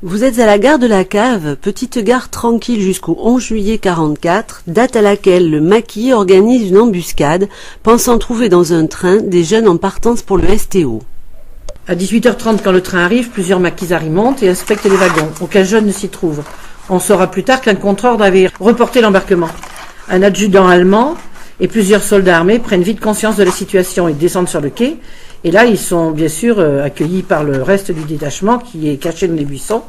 Vous êtes à la gare de la Cave, petite gare tranquille jusqu'au 11 juillet 44, date à laquelle le maquis organise une embuscade, pensant trouver dans un train des jeunes en partance pour le STO. À 18h30, quand le train arrive, plusieurs maquisards montent et inspectent les wagons. Aucun jeune ne s'y trouve. On saura plus tard qu'un contrôleur avait reporté l'embarquement. Un adjudant allemand et plusieurs soldats armés prennent vite conscience de la situation. Ils descendent sur le quai. Et là, ils sont bien sûr accueillis par le reste du détachement qui est caché dans les buissons.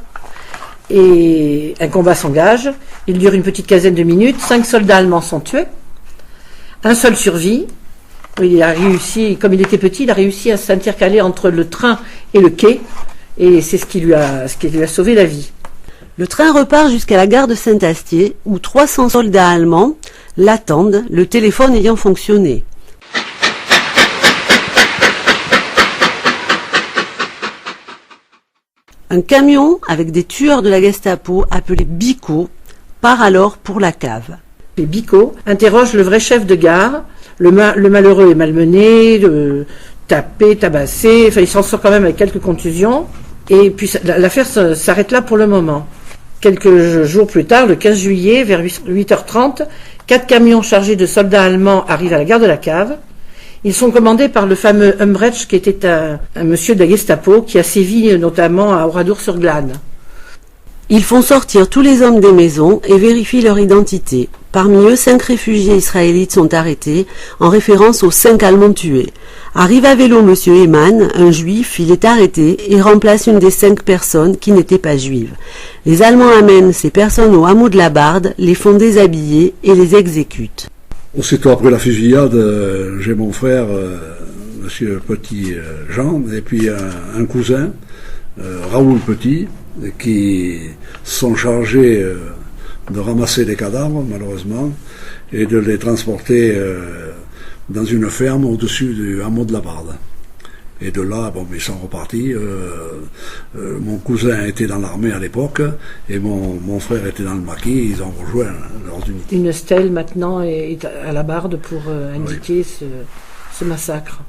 Et un combat s'engage. Il dure une petite quinzaine de minutes. 5 soldats allemands sont tués. Un seul survit. Il a réussi, comme il était petit, il a réussi à s'intercaler entre le train et le quai. Et c'est ce qui lui a sauvé la vie. Le train repart jusqu'à la gare de Saint-Astier, où 300 soldats allemands l'attendent, le téléphone ayant fonctionné. Un camion avec des tueurs de la Gestapo, appelé Bicot, part alors pour la Cave. Et Bicot interroge le vrai chef de gare. Le malheureux est malmené, tapé, tabassé, enfin il s'en sort quand même avec quelques contusions. Et puis l'affaire s'arrête là pour le moment. Quelques jours plus tard, le 15 juillet, vers 8h30, 4 camions chargés de soldats allemands arrivent à la gare de la Cave. Ils sont commandés par le fameux Humbrecht, qui était un monsieur de la Gestapo, qui a sévi notamment à Oradour-sur-Glane. Ils font sortir tous les hommes des maisons et vérifient leur identité. Parmi eux, 5 réfugiés israélites sont arrêtés, en référence aux 5 Allemands tués. Arrive à vélo M. Eman, un juif, il est arrêté et remplace une des 5 personnes qui n'étaient pas juives. Les Allemands amènent ces personnes au hameau de la Barde, les font déshabiller et les exécutent. Aussitôt après la fusillade, j'ai mon frère, monsieur Petit Jean, et puis un cousin, Raoul Petit, qui sont chargés de ramasser les cadavres, malheureusement, et de les transporter dans une ferme au-dessus du hameau de la Barde. Et de là, ils sont repartis. Mon cousin était dans l'armée à l'époque, et mon frère était dans le maquis, ils ont rejoint leurs unités. Une stèle maintenant est à la Barde pour indiquer ce massacre.